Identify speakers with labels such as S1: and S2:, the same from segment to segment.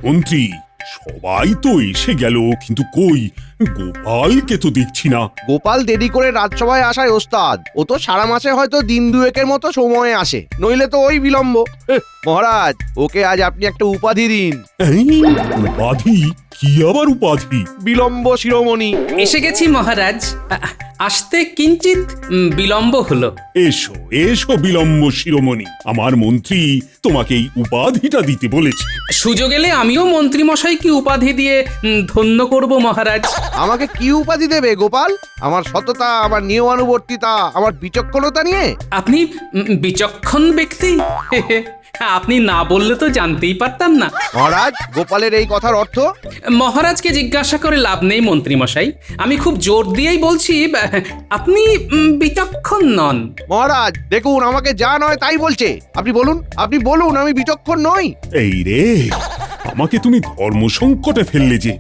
S1: মন্ত্রী, সবাই তো এসে গেল, কিন্তু কই গোপালকে তো দেখছি না।
S2: গোপাল দেরি করে রাজসভায় আসায় ওস্তাদ। ও তো সারা মাসে হয়তো দিন দুয়েকের মতো সময় আসে, নইলে তো ওই বিলম্ব। মহারাজ, ওকে আজ আপনি একটা উপাধি দিন।
S1: এই, উপাধি? কি আবার উপাধি?
S2: বিলম্ব শিরোমণি।
S3: এসে গেছি মহারাজ। আসতে কিঞ্চিত বিলম্ব হলো।
S1: এসো এসো বিলম্ব শিরোমণি, আমার মন্ত্রী তোমাকে এই উপাধিটা দিতে বলেছে।
S3: সুযোগ এলে আমিও মন্ত্রী মশাইকে উপাধি দিয়ে ধন্য করব মহারাজ।
S2: আমাকে কি উপাধি দেবে গোপাল? আমার সততা, আমার নিয়মানুবর্তিতা, আমার বিচক্ষণতা নিয়ে?
S3: আপনি বিচক্ষণ ব্যক্তি। আপনি না বললে তো জানতেই পারতাম না।
S2: মহারাজ, গোপালের এই কথার অর্থ?
S3: মহারাজকে জিজ্ঞাসা করে লাভ নেই মন্ত্রী মশাই। আমি খুব জোর দিয়েই বলছি, আপনি বিচক্ষণ নন।
S2: মহারাজ দেখুন, আমাকে যা নয় তাই বলছে। আপনি বলুন আমি বিচক্ষণ নই।
S1: এই রে, আমাকে তুমি ধর্ম সংকটে ফেললে যে।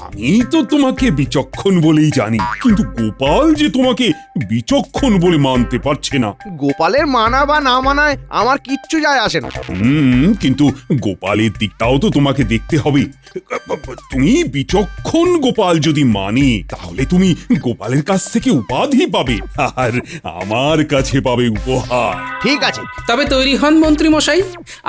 S1: আমি তো তোমাকে বিচক্ষণ বলেই জানি, কিন্তু গোপাল যে তোমাকে বিচক্ষণ বলে মানতে পারছে না।
S2: গোপালের মানা বা না মানায় আমার কিচ্ছু যায় আসে না।
S1: কিন্তু গোপালের দিকটাও তো তোমাকে দেখতে হবে। তুমি বিচক্ষণ গোপাল যদি মানে, তাহলে তুমি গোপালের কাছ থেকে উপাধি পাবে, আর আমার কাছে পাবে উপহার।
S2: ঠিক আছে,
S3: তবে তৈরি হন মন্ত্রী মশাই।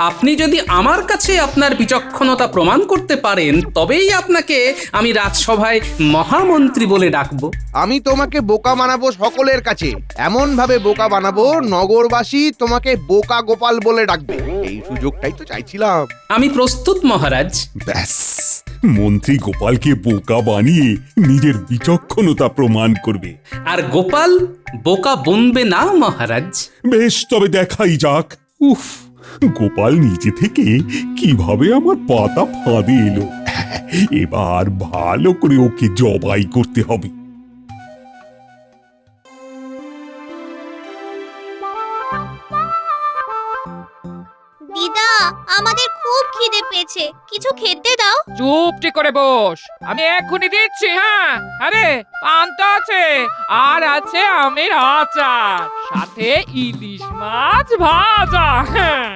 S3: আপনি যদি আমার কাছে আপনার বিচক্ষণতা প্রমাণ করতে পারেন, তবেই আপনাকে আমি রাজসভায় মহামন্ত্রী বলে ডাকবো।
S2: আমি তোমাকে বোকা বানাবো সকলের কাছে, এমন ভাবে বোকা বানাবো নগরবাসী তোমাকে বোকা গোপাল বলে ডাকবে। এই সুযোগটাই তো চাইছিলাম।
S3: আমি প্রস্তুত মহারাজ।
S1: ব্যাস, মন্ত্রী গোপালকে বোকা বানিয়ে নিজের বিচক্ষণতা প্রমাণ করবে।
S3: আর গোপাল বোকা বনবে না মহারাজ।
S1: বেশ, তবে দেখাই যাক। উফ, গোপাল নিজে থেকে কিভাবে আমার পাতা ফাঁদে এলো। এবার ভালো করে ওকে জবাই করতে হবে।
S4: দিদা, আমাদের খুব খিদে পেয়েছে, কিছু খেতে দাও।
S5: চুপটি করে বস, আমি এক্ষুনি দিচ্ছি। হ্যাঁ, আরে পান্তা আছে, আর আছে আমের আচার, সাথে ইলিশ মাছ ভাজা। হ্যাঁ,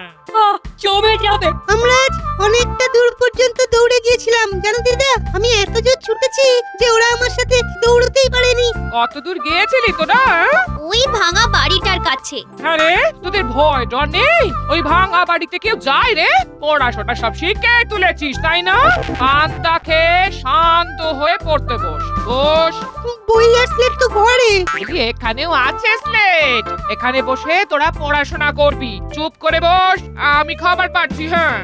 S6: জমে যাবে।
S7: আমরা আজ অনেকটা দূর পর্যন্ত দৌড়ে গিয়েছিলাম জানো দিদা। আমি এত জোর ছুটেছি যে ওরা আমার সাথে দৌড়তেই পারেনি।
S5: কত দূর গিয়েছিলি তোরা?
S4: ওই ভাঙা বাড়িটার কাছে।
S5: আরে তোদের ভয় ডর নেই? ওই ভাঙা বাড়িতে কেউ যায় রে? পড়াশোনা সব শিখে তুলেছিস তাই না? পান্তা খেয়ে শান্ত হয়ে পড়তে বস। বস।
S7: বই আর স্লেট তো ঘরে।
S5: এখানেও আছে স্লেট, এখানে বসে তোরা পড়াশোনা করবি। চুপ করে বস, আমি খবর পাচ্ছি। হ্যাঁ,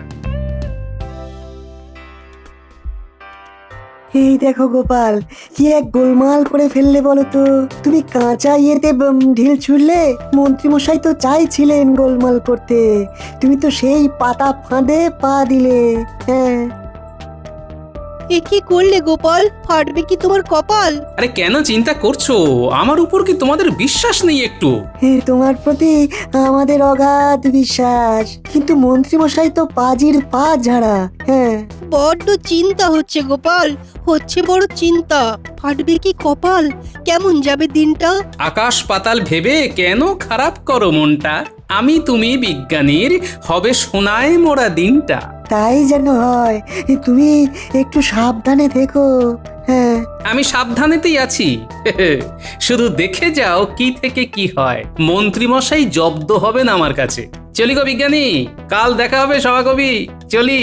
S6: এই দেখো গোপাল, কি এক গোলমাল করে ফেললে বলো তো। তুমি কাঁচা ইয়েতে ঢিল ছুড়লে, মন্ত্রীমশাই তো চাইছিলেন গোলমাল করতে, তুমি তো সেই পাতা ফাঁদে পা দিলে। হ্যাঁ,
S7: এ কি করলে গোপাল? ফাটবে কি তোমার কপাল?
S3: আরে কেন চিন্তা করছো? আমার উপর কি তোমাদের বিশ্বাস নেই একটু?
S6: তোমার প্রতি আমাদের অগাধ বিশ্বাস, কিন্তু মন্ত্রীমশাই তো পাজির পা ঝাড়া। হ্যাঁ,
S7: বড্ড চিন্তা হচ্ছে গোপাল, হচ্ছে বড় চিন্তা। ফাটবে কি কপাল? কেমন যাবে দিনটা?
S3: আকাশ পাতাল ভেবে কেন খারাপ করো মনটা? আমি তুমি বিজ্ঞানীর হবে সোনায় মোড়া দিনটা।
S6: তাই যেন হয়, তুমি একটু সাবধানে থেকো। হ্যাঁ,
S3: আমি সাবধানেতেই আছি। শুধু দেখে যাও কি থেকে কি হয়। মন্ত্রী মশাই জব্দ হবেন আমার কাছে। চলি গো বিজ্ঞানী, কাল দেখা হবে সভাকবি। চলি।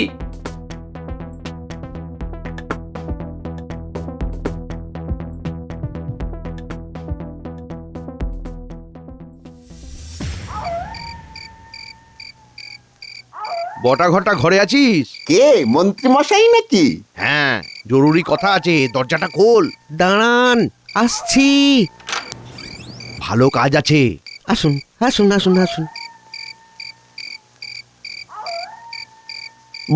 S2: বটা ঘটা ঘরে আছিস?
S8: কে, মন্ত্রী মশাই নাকি?
S2: হ্যাঁ, জরুরি কথা আছে, দরজাটা খোল।
S9: দাঁড়ান, আসছি।
S2: ভালো কাজ আছে।
S9: আসুন আসুন আসুন আসুন।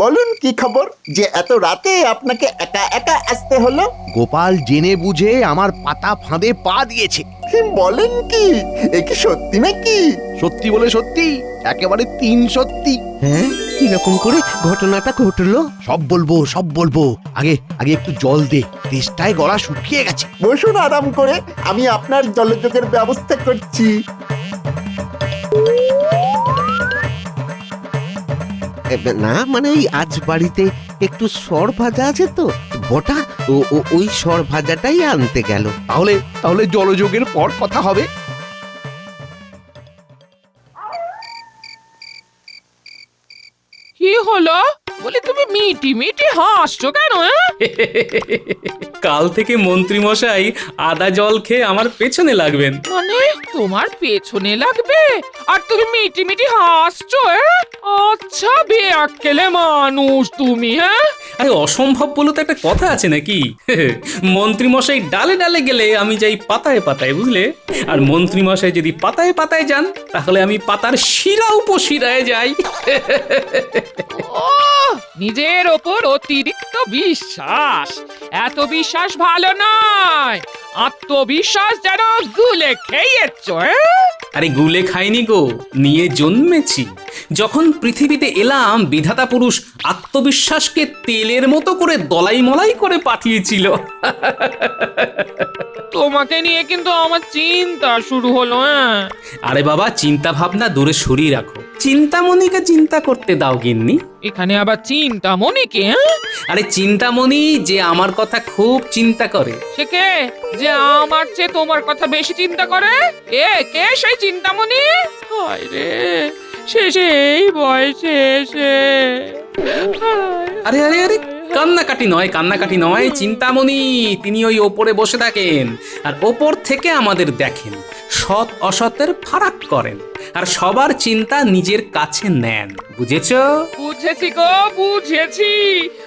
S8: বলুন কি খবর যে এত রাতে আপনাকে একা একা আসতে হলো?
S2: গোপাল জেনে বুঝে আমার পাতা ফাঁদে পা দিয়েছে।
S8: কি বলেন কি? এ কি সত্যি নাকি?
S2: সত্যি বলে সত্যি, একেবারে ৩ সত্যি।
S9: হ্যাঁ, কিরকম করে ঘটনাটা ঘটলো?
S2: সব বলবো। আগে একটু জল দে, তেষ্টায় গলা শুকিয়ে গেছে।
S8: বসুন আরাম করে, আমি আপনার জলযোগের ব্যবস্থা করছি।
S9: না মানে, এই আজ বাড়িতে একটু সর ভাজা আছে তো বটা ওই সর ভাজাটাই আনতে গেল।
S2: তাহলে তাহলে জলযোগের পর কথা হবে।
S5: কি হলো? বলি তুমি মিটি মিটি হাসছো কেন?
S3: কাল থেকে মন্ত্রী মশাই আদা জল খেয়ে আমার পেছনে লাগবেন।
S5: মানে তোমার পেছনে লাগবে আর তুমি মিটি মিটি হাসছো? আচ্ছা বেয়াক্কেলে মানুষ তুমি।
S3: আরে অসম্ভব বলে তো একটা কথা আছে নাকি? মন্ত্রী মশাই ডালে ডালে গেলে আমি যাই পাতায় পাতায়, বুঝলে? আর মন্ত্রী মশাই যদি পাতায় পাতায় যান তাহলে আমি পাতার শিরা উপশিরায় যাই।
S5: ও নিজের ওপর অতিরিক্ত বিশ্বাস, এত বিশ্বাস ভালো নয়। আত্মবিশ্বাস যেন গুলে খেয়েছ।
S3: আরে গুলে খাইনি গো, নিয়ে জন্মেছি। যখন পৃথিবীতে এলাম বিধাতা পুরুষ আত্মবিশ্বাসকে তেলের মতো করে দলাই মলাই করে পাঠিয়েছিল।
S5: তোমাকে নিয়ে কিন্তু আমার চিন্তা শুরু হলো।
S3: আরে বাবা, চিন্তা ভাবনা দূরে সরিয়ে রাখো, চিন্তামণিকে চিন্তা করতে দাও গিন্নি।
S5: এখানে আবার চিন্তামণিকে?
S3: আরে চিন্তামণি যে আমার কথা খুব চিন্তা করে।
S5: সে কে যে আমার চেয়ে তোমার কথা বেশি চিন্তা করে? কে সেই চিন্তামণি? হায় রে, সেই বয়সে এসে।
S3: আরে আরে আরে, কান্নাকাটি নয়, কান্নাকাটি নয়। চিন্তামণি তিনি ওই ওপরে বসে থাকেন আর ওপর থেকে আমাদের দেখেন, সৎ অসতের ফারাক করেন আর সবার চিন্তা নিজের কাছে নেন। বুঝেছো?
S5: বুঝেছি গো, বুঝেছি।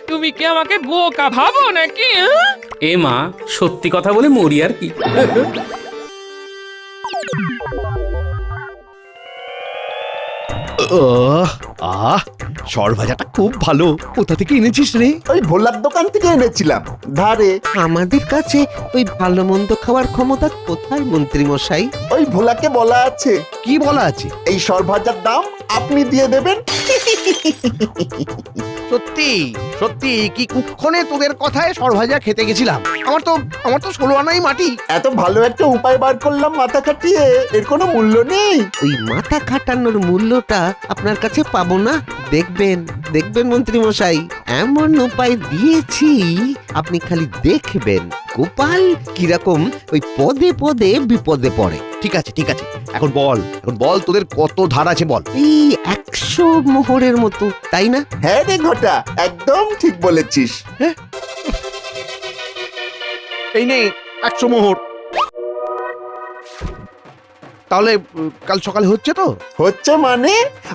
S5: তুমি কি আমাকে বোকা ভাবো নাকি?
S3: এ মা, সত্যি কথা বলে মরি আর কি।
S2: সর ভাজাটা খুব ভালো। কোথা থেকে এনেছিস রে?
S8: ওই ভোলার দোকান থেকে এনেছিলাম ধারে।
S9: আমাদের কাছে ওই ভালো মন্দ খাওয়ার ক্ষমতা কোথায় মন্ত্রী মশাই?
S8: ওই ভোলাকে বলা আছে
S2: কি বলা আছে?
S8: এই সর ভাজার দাম আপনি দিয়ে দেবেন।
S2: সত্যি সত্যি কি কুক্ষণে তোদের কথায় সর ভাজা খেতে গেছিলাম। আমার তো 16 আনাই মাটি।
S8: এত ভালো একটা উপায় বার করলাম মাথা খাটিয়ে, এর কোনো মূল্য নেই।
S9: ওই মাথা খাটানোর মূল্যটা আপনার কাছে পাবো না। দেখবেন দেখবেন মন্ত্রী মশাই, এমন উপায় দিয়েছি আপনি খালি দেখবেন গোপাল কিরকম ওই পদে পদে বিপদে পড়ে।
S2: ঠিক আছে ঠিক আছে, এখন বল তোদের কত ধার আছে বল।
S9: এই 100 মোহরের মতো, তাই না?
S8: হ্যাঁ রে ঘটা, একদম ঠিক বলেছিস।
S2: এই নে 100 মোহর। তাহলে কাল সকালে হচ্ছে তো?
S8: হচ্ছে মানে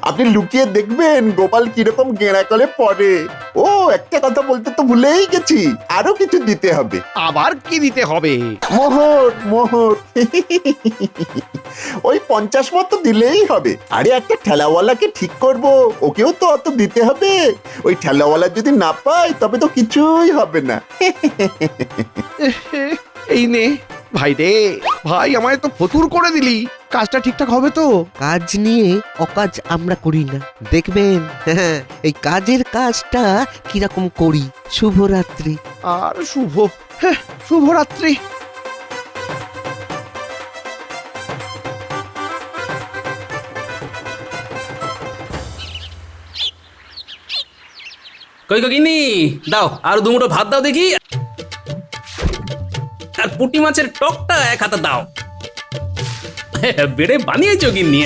S8: আপনি লুকিয়ে দেখবেন গোপাল কিরকম গেঁড়া করে পড়ে। ও একটা কথা বলতে তো ভুলেই গেছি, আরো কিছু দিতে হবে।
S2: আবার কি দিতে হবে?
S8: মোহর মোহর। ওই 50 মতো দিলেই হবে। আরে একটা ঠেলাওয়ালাকে ঠিক করব, ওকেও তো অত দিতে হবে। ওই ঠেলাওয়ালা যদি না পায় তবে তো কিছুই হবে না।
S2: এই নে ভাই রে, ভাই আমায় তো ফতুর করে দিলি। কাজটা ঠিকঠাক হবে তো?
S9: কাজ নিয়ে অকাজ আমরা করি না, দেখবেন। হ্যাঁ, এই কাজের কাজটা কিরকম করি। শুভরাত্রি।
S2: আর শুভরাত্রি।
S3: কই গো গিন্নি, দাও আর দুমুঠো ভাত দাও দেখি, আর পুঁটি মাছের টকটা 1 হাতা দাও। বেড়ে বানিয়েছো গিন্নি।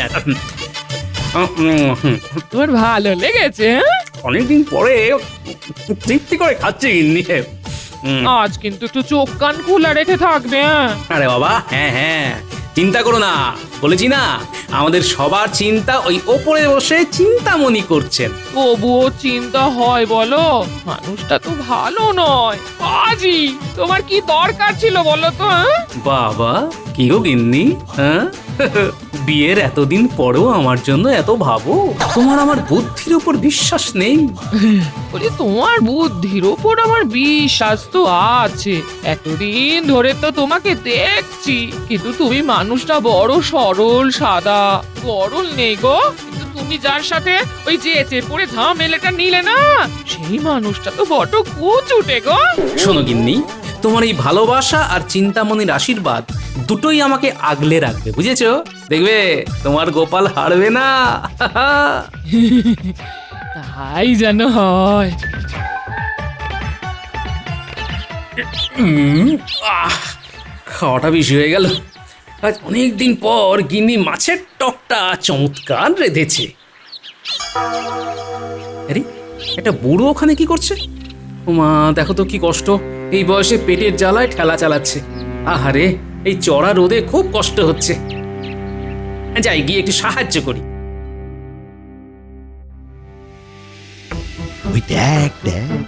S5: তোমার ভালো লেগেছে?
S3: অনেকদিন পরে তৃপ্তি করে খাচ্ছি গিন্নি।
S5: আজ কিন্তু একটু চোখ কান খোলা রেখে থাকবে।
S3: আরে বাবা, হ্যাঁ হ্যাঁ, চিন্তা করো না, বলেছি না আমাদের সবার চিন্তা ওই ওপরে বসে চিন্তামণি করছেন।
S5: তবুও চিন্তা হয় বলো? মানুষটা তো ভালো নয়। আজি তোমার কি দরকার ছিল বলো তো?
S3: বাবা, কি গো গিন্নি, হ্যাঁ? বিয়ের এতদিন পরেও আমার জন্য এত ভাবো? তোমার আমার বুদ্ধির উপর বিশ্বাস নেই?
S5: বলি তোমার বুদ্ধির উপর আমার বিশ্বাস তো আছে। এতদিন ধরে তো তোমাকে দেখছি, কিন্তু তুমি মানুষটা বড় সরল সাদা। গরল নেই গো, কিন্তু তুমি যার সাথে ওই যে পড়ে ঝামেলাটা নিলে না, সেই মানুষটা তো বড় কুচুটে গো।
S3: শোনো গিন্নি, তোমার এই ভালোবাসা আর চিন্তামণির আশীর্বাদ দুটোই আমাকে আগলে রাখবে, বুঝেছো? দেখবে তোমার গোপাল হারবে না।
S5: তাই যেন হয়।
S3: খাওয়াটা বেশি হয়ে গেল। আজ অনেক দিন পর গিন্নি মাছের টকটা চমৎকার রেঁধেছে। আরে একটা বুড়ো ওখানে কি করছে? ওমা, দেখো তো কি কষ্ট, এই বয়সে পেটের জ্বালায় ঠেলা চালাচ্ছে। আহারে, এই চড়া রোদে খুব কষ্ট হচ্ছে। যাই গিয়ে একটু সাহায্য করি।
S2: ওই দেখ দেখ,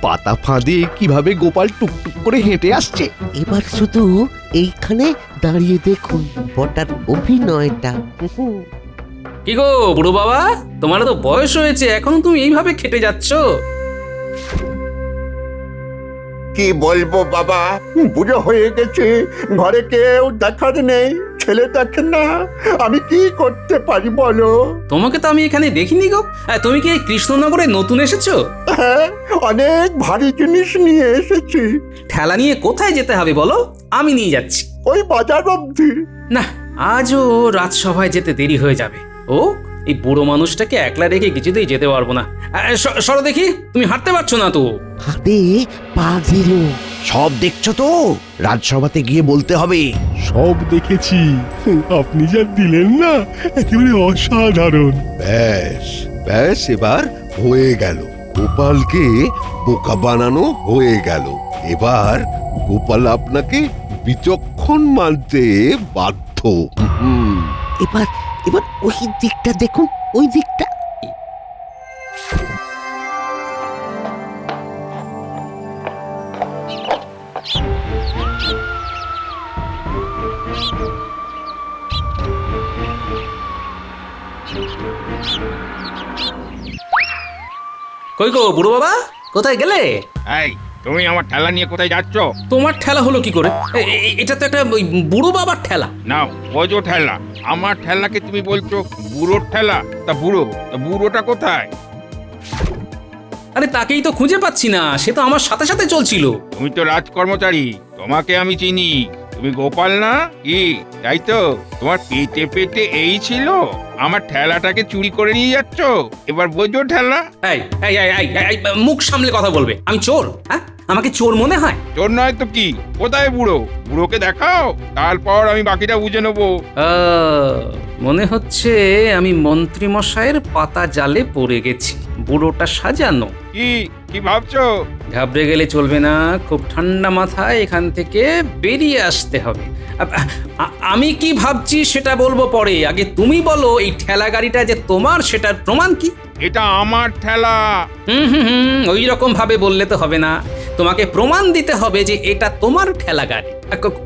S2: পাতা ফাঁদে কিভাবে গোপাল টুকটুক করে হেঁটে আসছে।
S9: এবার শুধু এইখানে দাঁড়িয়ে দেখুন বটার অভিনয়টা।
S3: কি গো বুড়ো বাবা, তোমার তো বয়স হয়েছে, এখনো তুমি এইভাবে খেটে যাচ্ছ?
S8: কি বলবো বাবা, বুড়ো হয়ে গেছে, ঘরে কেউ দেখার নেই, ছেলে দেখে না, আমি কি করতে পারি বলো?
S3: তোমাকে তো আমি এখানে দেখিনি গো। তুমি কি এই কৃষ্ণনগরে নতুন এসেছো?
S8: হ্যাঁ, অনেক ভারী জিনিস নিয়ে এসেছি।
S3: ঠেলা নিয়ে কোথায় যেতে হবে বলো, আমি নিয়ে যাচ্ছি।
S8: ওই বাজার অবধি।
S3: না, আজও রাজসভায় যেতে দেরি হয়ে যাবে। ও এই বুড়ো মানুষটাকে একলা রেখে কিছুতেই যেতে পারবো না। সরো দেখি, তুমি হাঁটতে পারছো না তো।
S9: হাতে পা দিল।
S2: সব দেখছো তো? রাজসভাতে গিয়ে বলতে হবে।
S10: সব দেখেছি, আপনি যা দিলেন না একেবারে অসাধারণ।
S11: ব্যাস ব্যাস, এবার হয়ে গেল, গোপালকে বোকা বানানো হয়ে গেল। এবার গোপাল আপনাকে বিচক্ষণ মানতে বাধ্য। হুম।
S9: এবার এবার ওই দিকটা দেখুন, ওই দিকটা।
S3: কই গো বুড়ো বাবা, কোথায় গেলে?
S12: এই, তুমি আমার ঠেলা নিয়ে কোথায় যাচ্ছ?
S3: তোমার ঠেলা হলো কি করে? এটা তো একটা ওই বুড়ো বাবার ঠেলা।
S12: নাও, ওজো ঠেলা। আমার ঠেলাকে তুমি বলছো বুড়োর ঠেলা? তা বুড়োটা কোথায়?
S3: আরে তাকেই তো খুঁজে পাচ্ছি না, সে তো আমার সাথে সাথে চলছিল।
S12: তুমি তো রাজকর্মচারী, তোমাকে আমি চিনি। তুমি গোপাল না কি? তাই তো, তোমার পেটে পেটে এই ছিল, আমার ঠেলাটাকে চুরি করে নিয়ে যাচ্ছ। এবার বোঝো ঠেলা।
S3: এই এই এই এই, এই, মুখ সামলে কথা বলবে। আমি চোর? হ্যাঁ, আমাকে চোর মনে হয়?
S12: চোর নয় তো কি? কোথায় বুড়ো? বুড়োকে দেখাও, তারপর আমি বাকিটা বুঝে নেবো।
S3: মনে হচ্ছে আমি মন্ত্রী মশাইয়ের পাতা জালে পড়ে গেছি। বুড়োটা সাজানো।
S12: কি কি ভাবছো?
S3: ঘাবড়ে গেলে চলবে না, খুব ঠান্ডা মাথায় এখান থেকে বেরিয়ে আসতে হবে। আমি কি ভাবছি সেটা বলবো পরে, আগে তুমি বলো এই ঠেলা গাড়িটা যে তোমার সেটার প্রমাণ কি?
S12: এটা আমার ঠেলা।
S3: ওই রকম ভাবে বললে তো হবে না, তোমাকে প্রমাণ দিতে হবে যে এটা তোমার ঠেলা গাড়ি।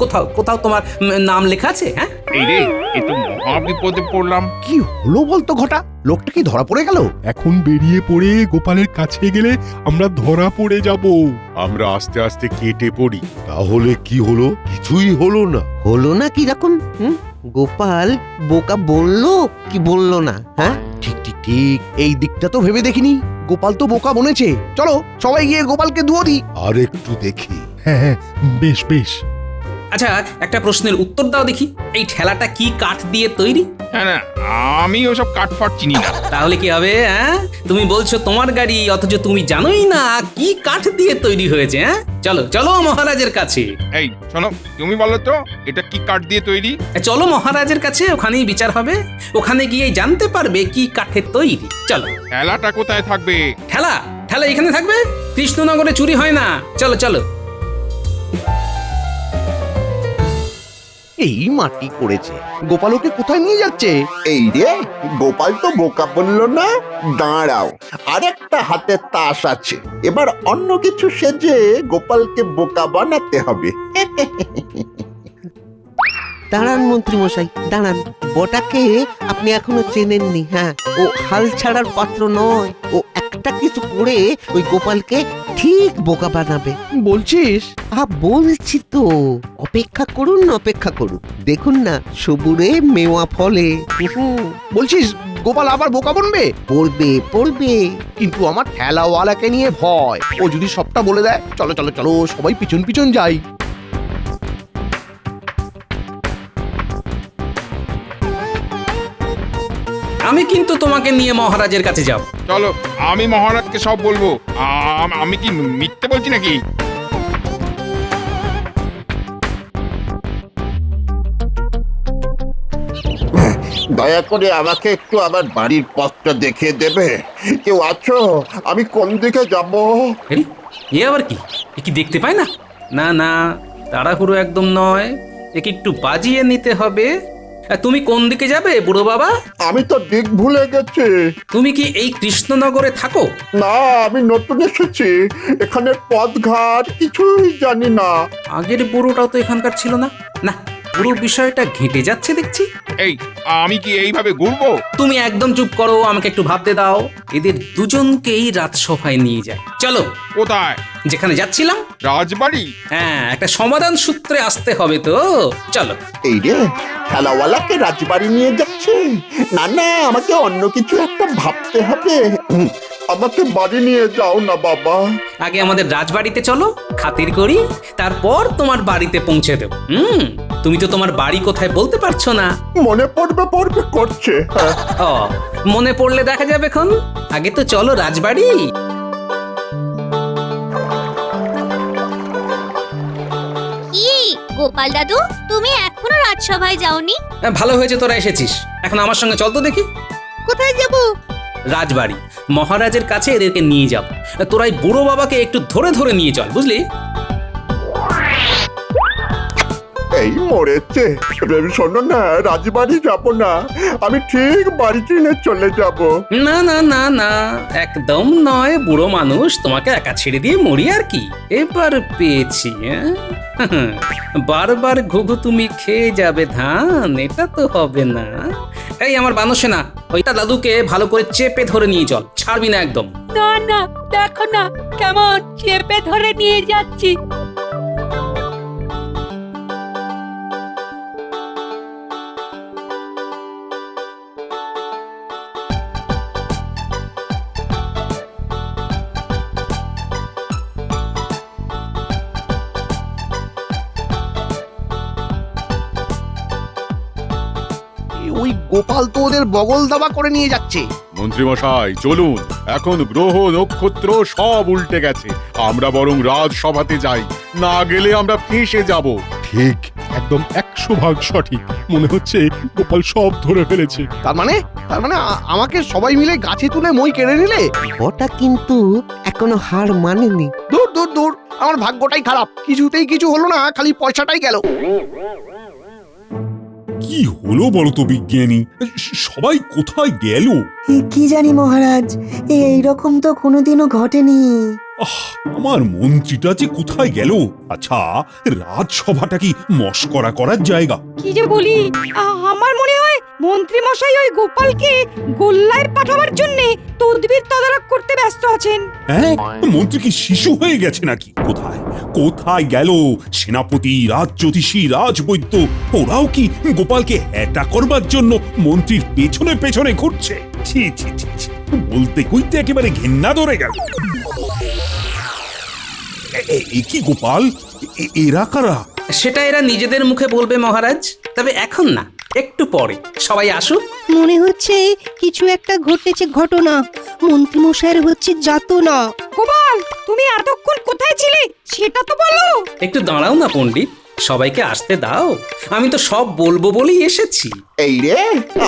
S3: কোথাও কোথাও তোমার নাম লেখা আছে? হ্যাঁ,
S12: এই রে, এ তো মহা বিপদে পড়লাম।
S2: কি হলো বলতো ঘটা? লোকটা কি ধরা পড়ে গেল?
S10: এখন বেরিয়ে পড়ে গোপালের কাছে গেলে আমরা ধরা পড়ে যাব। আমরা আস্তে আস্তে কেটে পড়ি।
S11: তাহলে কি হলো? কিছুই হলো না।
S9: হলো না কিরকম? গোপাল বোকা বললো কি বললো না? হ্যাঁ,
S2: ঠিক ঠিক ঠিক, এই দিকটা তো ভেবে দেখিনি। গোপাল তো বোকা বনেছে। চলো সবাই গিয়ে গোপালকে দুয়ো দিই।
S11: আর একটু দেখি।
S10: হ্যাঁ হ্যাঁ, বেশ বেশ।
S3: আচ্ছা, একটা প্রশ্নের উত্তর দাও দেখি, এই ঠেলাটা কি কাঠ দিয়ে তৈরি?
S12: না না, আমি ওসব কাঠফাট চিনি না।
S3: তাহলে কি হবে? হ্যাঁ, তুমি বলছো তোমার গাড়ি, অথচ তুমি জানোই না কি কাঠ দিয়ে তৈরি হয়েছে। হ্যাঁ, চলো চলো মহারাজের কাছে।
S12: এই শোনো, তুমি বলো তো এটা কি কাঠ দিয়ে তৈরি?
S3: চলো মহারাজের কাছে, ওখানেই বিচার হবে। ওখানে গিয়ে জানতে পারবে কি কাঠের তৈরি। চলো।
S12: ঠেলাটা কোথায় থাকবে?
S3: ঠেলা ঠেলা এখানে থাকবে, কৃষ্ণনগরে চুরি হয় না। চলো চলো।
S2: এই মাটি করেছে, গোপাল ওকে কোথায় নিয়ে যাচ্ছে?
S8: এই রে, গোপাল তো বোকা বললো না। দাঁড়াও, আরেকটা হাতে তাস আছে, এবার অন্য কিছু সেজে গোপালকে বোকা বানাতে হবে।
S9: দাঁড়ান মন্ত্রী মশাই, দাঁড়ান। বটাকে আপনি এখনো চেনেননি। হ্যাঁ, ও হাল ছাড়ার পাত্র নয়। ও একটা কিছু করে ওই গোপালকে ঠিক বোকা বানাবে।
S2: বলছিস?
S9: বলছি তো, অপেক্ষা করুন অপেক্ষা করুন, দেখুন না সবুরে মেওয়া ফলে।
S2: বলছিস গোপাল আবার বোকা বনবে?
S9: পড়বে পড়বে।
S2: কিন্তু আমার ঠেলাওয়ালাকে নিয়ে ভয়, ও যদি সবটা বলে দেয়। চলো চলো চলো, সবাই পিছন পিছন যাই।
S3: আমি কিন্তু তোমাকে নিয়ে মহারাজের কাছে যাব।
S12: চলো, আমি মহারাজকে সব বলবো। আমি কি মিথ্যে বলছি নাকি?
S8: দয়া করে আমাকে একটু আমার বাড়ির পথটা দেখিয়ে দেবে? কেউ আছো? আমি কোন দিকে যাব?
S3: আরে, এ আবার কি? এ কি দেখতে পায় না? না না, তাড়াহুড়ো একদম নয়, একে একটু বাজিয়ে নিতে হবে। তুমি কোন দিকে যাবে বুড়ো বাবা?
S8: আমি তো দিক ভুলে গেছি।
S3: তুমি কি এই কৃষ্ণনগরে থাকো?
S8: না, আমি নতুন এসেছি, এখানে পথঘাট কিছুই জানি না।
S3: আগের বুড়োটাও তো এখানকার ছিল না। না, পুরো বিষয়টা ঘেঁটে যাচ্ছে দেখছি।
S12: এই, আমি কি এইভাবে ঘুরবো?
S3: তুমি একদম চুপ করো, আমাকে একটু ভাবতে দাও। এদের দুজনকেই রাজসভায় নিয়ে যায়। চলো।
S12: কোথায়?
S3: যেখানে যাচ্ছিলাম।
S12: রাজবাড়ি?
S3: হ্যাঁ, একটা সমাধান সূত্রে আসতে হবে তো। চলো।
S8: এই রে, খেলাওয়ালাকে রাজবাড়ি নিয়ে যাচ্ছে? না না, আমাকে অন্য কিছু একটা ভাবতে হবে। আমাকে বাড়ি নিয়ে যাও না বাবা।
S3: আগে আমাদের রাজবাড়িতে চলো, খাতির করি, তারপর তোমার বাড়িতে পৌঁছে দেব। তুমি তো তোমার বাড়ি কোথায় বলতে পারছো না।
S8: মনে পড়বে করছে।
S3: ও, মনে পড়লে দেখা যাবে এখন। আগে তো চলো রাজবাড়ি।
S4: কি গোপাল দাদু, তুমি এখনো রাজসভায় যাওনি?
S3: ভালো হয়েছে তোরা এসেছিস। এখন আমার সঙ্গে চল তো দেখি।
S7: কোথায় যাব?
S3: রাজবাড়ি, মহারাজের কাছে এদেরকে নিয়ে যাব। তোরাই বুড়ো বাবাকে একটু ধরে ধরে নিয়ে চল, বুঝলি?
S8: এই মরেছে। শোনো না, রাজবাড়ি যাব না, আমি ঠিক বাড়ি ট্রেনে চলে যাব।
S3: না না না না, একদম নয়। বুড়ো মানুষ, তোমাকে একা ছেড়ে দিয়ে মরি আর কি। এবার পেয়েছি। বারবার ঘুঘু তুমি খেয়ে যাবে ধান, এটা তো হবে না। এই আমার বানসেনা, ওইটা দাদুকে ভালো করে চেপে ধরে নিয়ে চল, ছাড়বি না একদম।
S7: না না, দেখো না কেমন চেপে ধরে নিয়ে যাচ্ছি।
S2: ওই গোপাল তো ওদের বগল দাবা করে নিয়ে যাচ্ছে।
S10: মন্ত্রী মশাই চলুন, এখন গ্রহ নক্ষত্র সব উল্টে গেছে, আমরা বরং রাজসভাতে যাই, না গেলে আমরা ফেঁসে যাব। ঠিক, একদম 100% সঠিক। মনে হচ্ছে গোপাল সব ধরে ফেলেছে।
S2: তার মানে আমাকে সবাই মিলে গাছে তুলে মই কেড়ে নিলে?
S9: ওটা কিন্তু এখনো হার মানেনি।
S2: দূর দূর দূর, আমার ভাগ্যটাই খারাপ, কিছুতেই কিছু হলো না, খালি পয়সাটাই গেল।
S1: কি হলো বলো তো বিজ্ঞানী, সবাই কোথায় গেল?
S6: কি জানি মহারাজ, এইরকম তো কোনোদিনও ঘটেনি।
S1: আমার মন্ত্রীটা যে কোথায় গেল? আচ্ছা, রাজসভাটা কি মস্করা করার জায়গা?
S7: কি যে বলি, আমার মনে হয় মন্ত্রী মশাই ওই গোপালকে গোল্লায় পাঠাবার জন্য তদবির তদারক করতে ব্যস্ত আছেন।
S1: হ্যাঁ, মন্ত্রী কি শিশু হয়ে গেছে নাকি? কোথায় কোথায় গেল সেনাপতি, রাজজ্যোতিষী, রাজবৈদ্য? ওরাও কি গোপালকে হ্যাটা করবার জন্য মন্ত্রীর পেছনে পেছনে ঘুরছে? ছি ছি ছি ছি, বলতে কইতে একেবারে ঘেন্না ধরে গেল। এ কি গোপাল, এরা কারা?
S3: সেটা এরা নিজেদের মুখে বলবে মহারাজ, তবে এখন না, একটু পরে। সবাই আসুক।
S7: মনে হচ্ছে কিছু একটা ঘটেছে ঘটনা, মন্ত্রী মশাইয়ের হচ্ছে যাতনা। গোপাল, তুমি এতক্ষণ কোথায় ছিলে সেটা তো বলো।
S3: একটু দাঁড়াও না পণ্ডিত, সবাইকে আসতে দাও। আমি তো সব বলবো বলেই এসেছি।
S8: এই রে,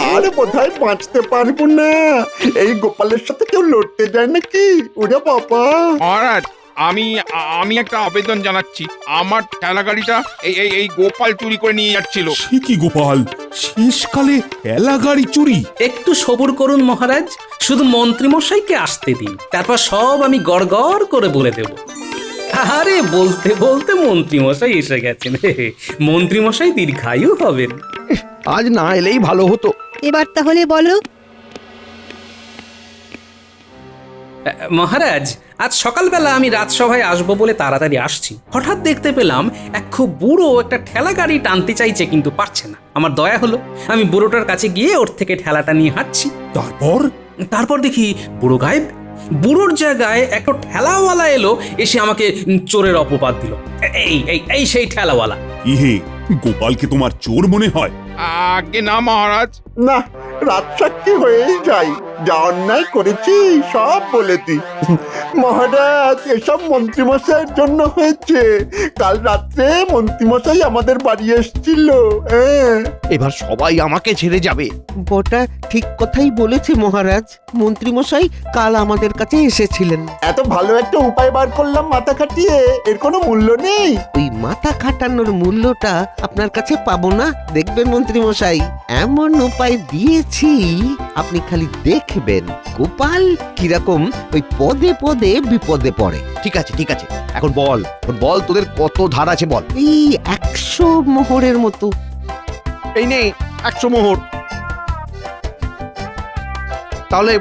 S8: আর বোধহয় বাঁচতে পারবো না। এই গোপালের সাথে কেউ লড়তে যায় নাকি? ওরে বাবা!
S12: মহারাজ, আমি একটা আবেদন জানাচ্ছি। আমার ঠেলা গাড়িটা এই গোপাল চুরি করে নিয়ে যাচ্ছিল।
S1: সে কি গোপাল, শেষকালে এলা গাড়ি চুরি?
S3: একটু সবুর করুন মহারাজ, শুধু মন্ত্রী মশাইকে আসতে দিন, তারপর সব আমি গড়গড় করে বলে দেব। আরে বলতে বলতে মন্ত্রী মশাই এসে গেছেন। মন্ত্রী মশাই দীর্ঘায়ু হবেন।
S2: আজ না এলেই ভালো হতো।
S7: এবার তাহলে বলো।
S3: মহারাজ, আজ সকালবেলা আমি রাজসভায় আসবো বলে তাড়াতাড়ি আসছি, হঠাৎ দেখতে পেলাম এক খুব বুড়ো একটা ঠেলা গাড়ি টানতে চাইছে, কিন্তু পারছে না। আমার দয়া হলো, আমি বুড়োটার কাছে গিয়ে ওর থেকে ঠেলাটা নিয়ে হাঁটছি। তারপর দেখি বুড়ো গায়েব। বুড়োর জায়গায় একটা ঠেলাওয়ালা এলো, এসে আমাকে চোরের অপবাদ দিল। এই সেই ঠেলাওয়ালা।
S1: ইহে, গোপালকে তোমার চোর মনে হয়?
S12: আগে না মহারাজ।
S8: না, রাজসাক্ষী হয়েই যাই। যা অন্যায় করেছি সব বলেছি। মহারাজ, এসব মন্ত্রীমশাইয়ের জন্য হয়েছে। কাল রাত্রে মন্ত্রীমশাই আমাদের বাড়ি এসেছিল। হ্যাঁ,
S2: এবার সবাই আমাকে ছেড়ে যাবে।
S9: বটা ঠিক কথাই বলেছে মহারাজ। মন্ত্রীমশাই কাল আমাদের কাছে এসেছিলেন।
S8: এত ভালো একটা উপায় বার করলাম মাথা খাটিয়ে, এর কোনো মূল্য নেই।
S9: ওই মাথা খাটানোর মূল্যটা আপনার কাছে পাবো না, দেখবেন মন্ত্রীমশাই। এমন উপায় দিয়েছি আপনি খালি দেখবেন গোপাল কিরকম ওই পদে পদে বিপদে পড়ে।
S2: ঠিক আছে ঠিক আছে, এখন বল তোদের কত ধার আছে বল।
S9: এই 100 মোহরের মতো।
S2: এই নেই 100 মোহর। তাহলে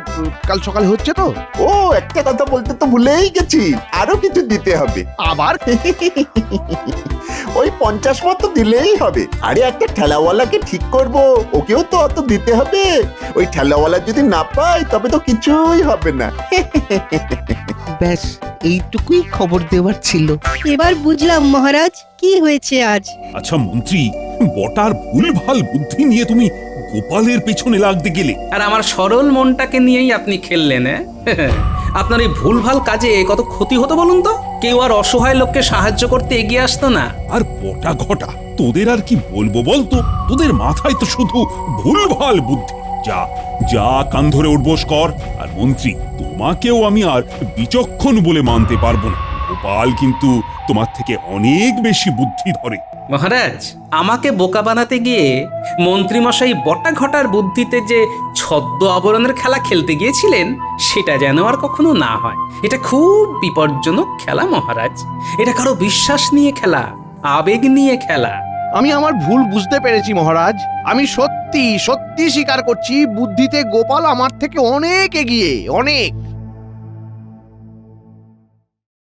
S2: কাল সকালে হচ্ছে তো?
S8: ও, একটা কথা বলতে তো ভুলেই গেছি, আরো কিছু দিতে হবে।
S2: আবার?
S8: ওই 50 মতো দিলেই হবে। আরে একটা ঠেলাওয়ালাকে ঠিক করব, ওকেও তো অত দিতে হবে। ওই ঠেলাওয়ালা যদি না পাই তবে তো কিছুই হবে না।
S9: ব্যাস এইটুকুই খবর দেওয়ার ছিল।
S7: এবার বুঝলাম মহারাজ কি হয়েছে আজ।
S1: আচ্ছা মন্ত্রী, বটার ভুলভাল বুদ্ধি নিয়ে তুমি গোপালের পেছনে লাগতে গেলে।
S3: আর আমার সরল মনটাকে নিয়েই আপনি খেললেন। আপনার এই ভুলভাল কাজে কত ক্ষতি হতো বলুন তো? কেউ আর অসহায় লোককে সাহায্য করতে এগিয়ে আসতো না।
S1: আর বটা ঘটা, তোদের আর কি বলবো বলতো? তোদের মাথায় তো শুধু ভুলভাল বুদ্ধি। যা যা কান ধরে উঠবোস কর। আর মন্ত্রী, তোমাকেও আমি আর বিচক্ষণ বলে মানতে পারবো না। গোপাল কিন্তু তোমার থেকে অনেক বেশি বুদ্ধি ধরে।
S3: মহারাজ, আমাকে বোকা বানাতে গিয়ে মন্ত্রীমশাই বটা ঘটার বুদ্ধিতে যে ছদ্ম আবরণের খেলা খেলতে গিয়েছিলেন, সেটা যেন আর কখনো না হয়। এটা খুব বিপজ্জনক খেলা মহারাজ। এটা কারো বিশ্বাস নিয়ে খেলা, আবেগ নিয়ে খেলা।
S2: আমি আমার ভুল বুঝতে পেরেছি মহারাজ। আমি সত্যি স্বীকার করছি, বুদ্ধিতে গোপাল আমার থেকে অনেক এগিয়ে, অনেক।